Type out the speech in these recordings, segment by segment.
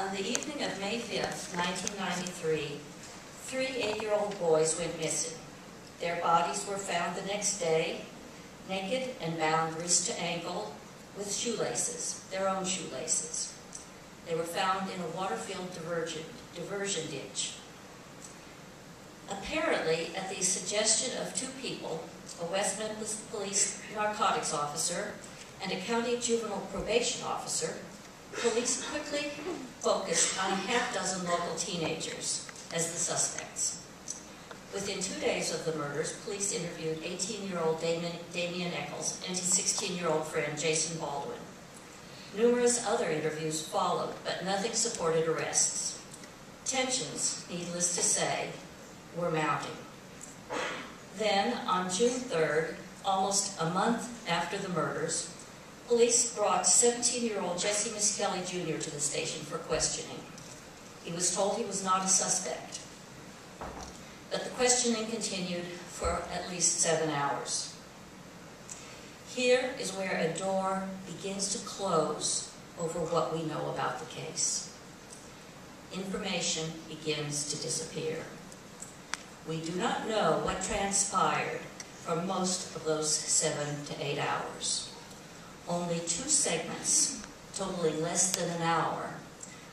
On the evening of May 5th, 1993, 3 8-year-old boys went missing. Their bodies were found the next day, naked and bound wrist to ankle with shoelaces, their own shoelaces. They were found in a water-filled diversion ditch. Apparently, at the suggestion of 2 people, a West Memphis police narcotics officer and a county juvenile probation officer, police quickly focused on a half-dozen local teenagers as the suspects. Within 2 days of the murders, police interviewed 18-year-old Damian Eccles and his 16-year-old friend Jason Baldwin. Numerous other interviews followed, but nothing supported arrests. Tensions, needless to say, were mounting. Then, on June 3rd, almost a month after the murders, police brought 17-year-old Jesse Miskelly Jr. to the station for questioning. He was told he was not a suspect, but the questioning continued for at least 7 hours. Here is where a door begins to close over what we know about the case. Information begins to disappear. We do not know what transpired for most of those 7 to 8 hours. Only 2 segments, totaling less than an hour,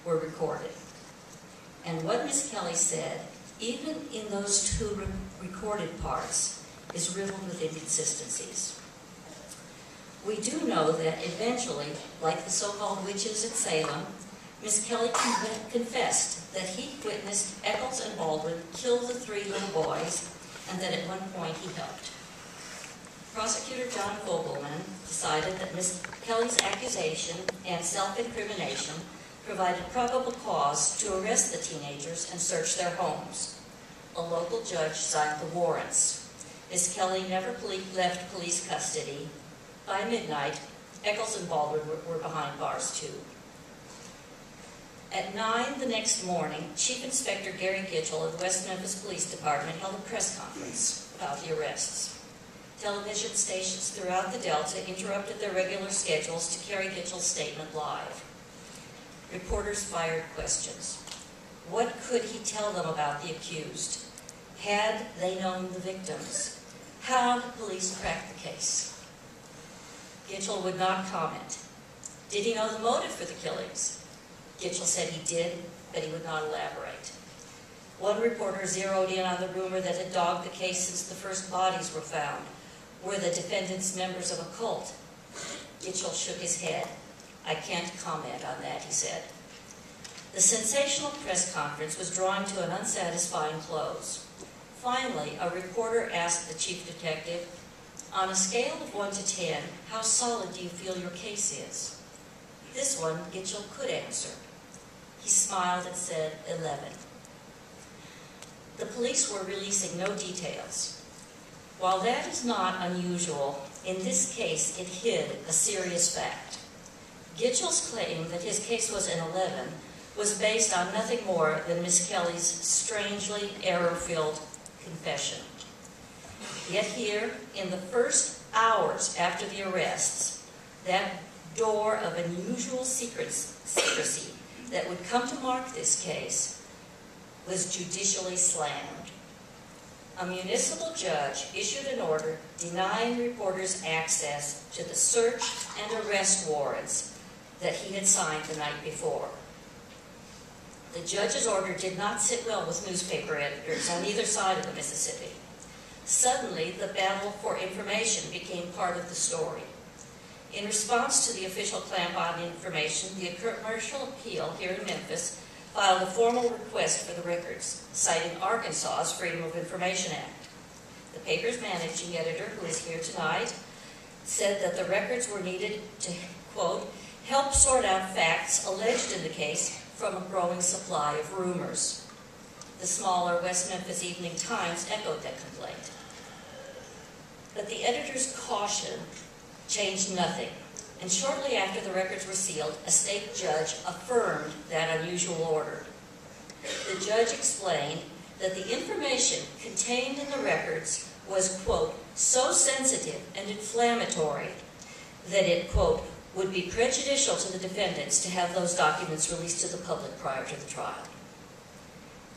were recorded. And what Ms. Kelly said, even in those 2 recorded parts, is riddled with inconsistencies. We do know that eventually, like the so-called witches at Salem, Ms. Kelly confessed that he witnessed Eccles and Baldwin kill the 3 little boys, and that at one point he helped. Prosecutor John Fogelman decided that Ms. Kelly's accusation and self-incrimination provided probable cause to arrest the teenagers and search their homes. A local judge signed the warrants. Ms. Kelly never left police custody. By midnight, Eccles and Baldwin were behind bars too. At 9 the next morning, Chief Inspector Gary Gitchell of the West Memphis Police Department held a press conference about the arrests. Television stations throughout the Delta interrupted their regular schedules to carry Gitchell's statement live. Reporters fired questions. What could he tell them about the accused? Had they known the victims? How did police crack the case? Gitchell would not comment. Did he know the motive for the killings? Gitchell said he did, but he would not elaborate. One reporter zeroed in on the rumor that had dogged the case since the first bodies were found. Were the defendants members of a cult? Gitchell shook his head. I can't comment on that, he said. The sensational press conference was drawing to an unsatisfying close. Finally, a reporter asked the chief detective, on a scale of 1 to 10, how solid do you feel your case is? This one, Gitchell could answer. He smiled and said 11. The police were releasing no details. While that is not unusual, in this case it hid a serious fact. Gitchell's claim that his case was an 11 was based on nothing more than Miss Kelly's strangely error-filled confession. Yet here, in the first hours after the arrests, that door of unusual secrecy that would come to mark this case was judicially slammed. A municipal judge issued an order denying reporters access to the search and arrest warrants that he had signed the night before. The judge's order did not sit well with newspaper editors on either side of the Mississippi. Suddenly, the battle for information became part of the story. In response to the official clamp on information, the Commercial Appeal here in Memphis filed a formal request for the records, citing Arkansas's Freedom of Information Act. The paper's managing editor, who is here tonight, said that the records were needed to, quote, help sort out facts alleged in the case from a growing supply of rumors. The smaller West Memphis Evening Times echoed that complaint. But the editor's caution changed nothing, and shortly after the records were sealed, a state judge affirmed that unusual order. The judge explained that the information contained in the records was, quote, so sensitive and inflammatory that it, quote, would be prejudicial to the defendants to have those documents released to the public prior to the trial.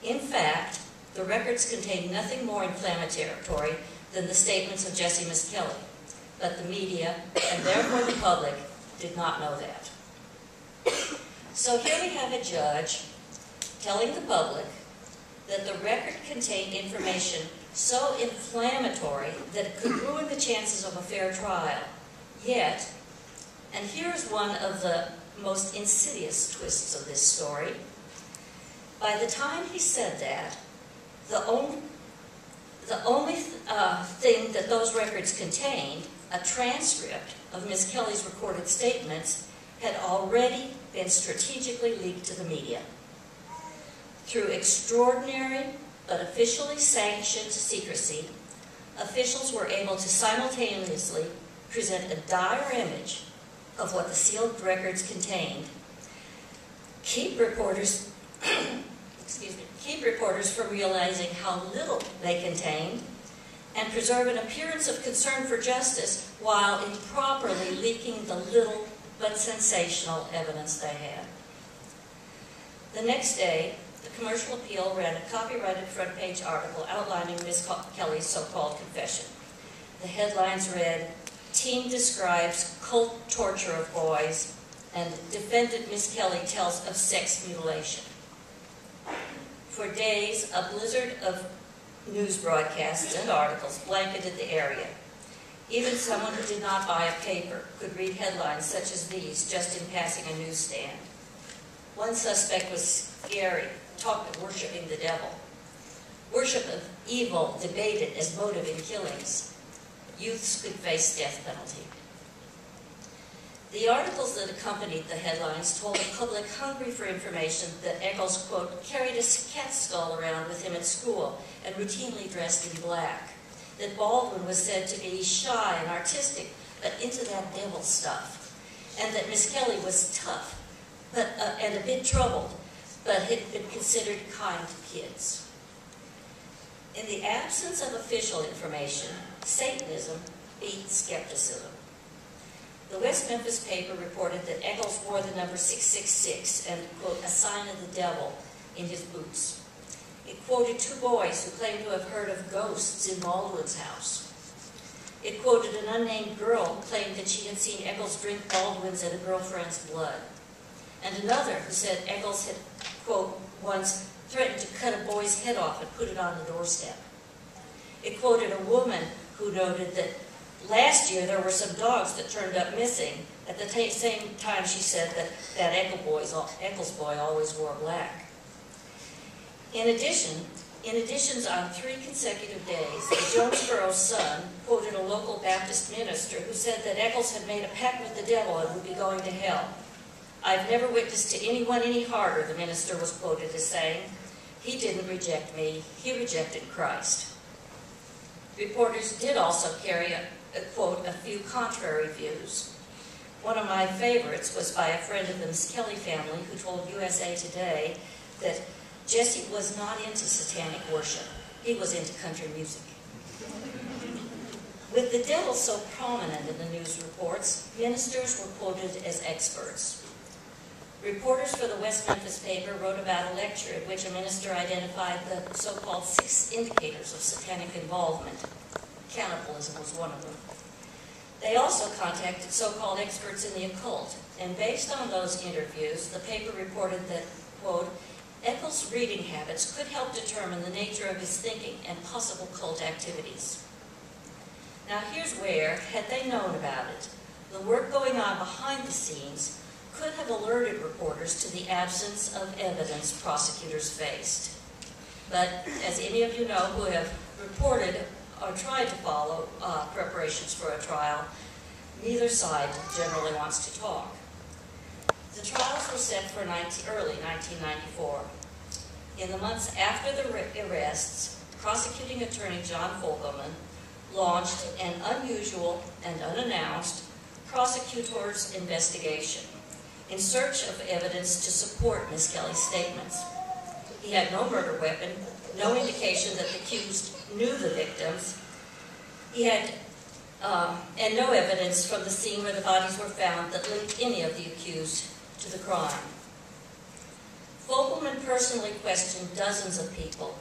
In fact, the records contained nothing more inflammatory than the statements of Jesse Miskelly, but the media, and therefore the public, did not know that. So here we have a judge telling the public that the record contained information so inflammatory that it could ruin the chances of a fair trial. Yet, and here's one of the most insidious twists of this story, by the time he said that, the only thing that those records contained, a transcript of Ms. Kelly's recorded statements, had already been strategically leaked to the media. Through extraordinary but officially sanctioned secrecy, officials were able to simultaneously present a dire image of what the sealed records contained, keep reporters from realizing how little they contained, and preserve an appearance of concern for justice while improperly leaking the little but sensational evidence they had. The next day, the Commercial Appeal ran a copyrighted front-page article outlining Ms. Kelly's so-called confession. The headlines read, "Teen describes cult torture of boys," and "Defendant Ms. Kelly tells of sex mutilation." For days, a blizzard of news broadcasts and articles blanketed the area. Even someone who did not buy a paper could read headlines such as these just in passing a newsstand. One suspect was scary, talked of worshiping the devil. Worship of evil debated as motive in killings. Youths could face death penalty. The articles that accompanied the headlines told the public hungry for information that Eccles, quote, carried a cat skull around with him at school and routinely dressed in black. That Baldwin was said to be shy and artistic, but into that devil stuff. And that Miss Kelly was tough and a bit troubled, but had been considered kind to kids. In the absence of official information, Satanism beat skepticism. The West Memphis paper reported that Eccles wore the number 666 and, quote, a sign of the devil in his boots. It quoted two boys who claimed to have heard of ghosts in Baldwin's house. It quoted an unnamed girl who claimed that she had seen Eccles drink Baldwin's and a girlfriend's blood. And another who said Eccles had, quote, once threatened to cut a boy's head off and put it on the doorstep. It quoted a woman who noted that last year there were some dogs that turned up missing. At the same time she said that Eccles boy always wore black. In additions on 3 consecutive days, the Jonesboro Sun quoted a local Baptist minister who said that Eccles had made a pact with the devil and would be going to hell. "I've never witnessed to anyone any harder," the minister was quoted as saying. "He didn't reject me, he rejected Christ." Reporters did also carry quote, a few contrary views. One of my favorites was by a friend of the Miskelly family who told USA Today that Jesse was not into satanic worship. He was into country music. With the devil so prominent in the news reports, ministers were quoted as experts. Reporters for the West Memphis paper wrote about a lecture at which a minister identified the so-called 6 indicators of satanic involvement. Cannibalism was one of them. They also contacted so-called experts in the occult, and based on those interviews, the paper reported that, quote, Eccles' reading habits could help determine the nature of his thinking and possible cult activities. Now here's where, had they known about it, the work going on behind the scenes could have alerted reporters to the absence of evidence prosecutors faced. But as any of you know who have reported or tried to follow preparations for a trial, neither side generally wants to talk. The trials were set for early 1994. In the months after the arrests, prosecuting attorney John Fogelman launched an unusual and unannounced prosecutor's investigation in search of evidence to support Ms. Kelly's statements. He had no murder weapon, no indication that the accused knew the victims. He had and no evidence from the scene where the bodies were found that linked any of the accused to the crime. Fogelman personally questioned dozens of people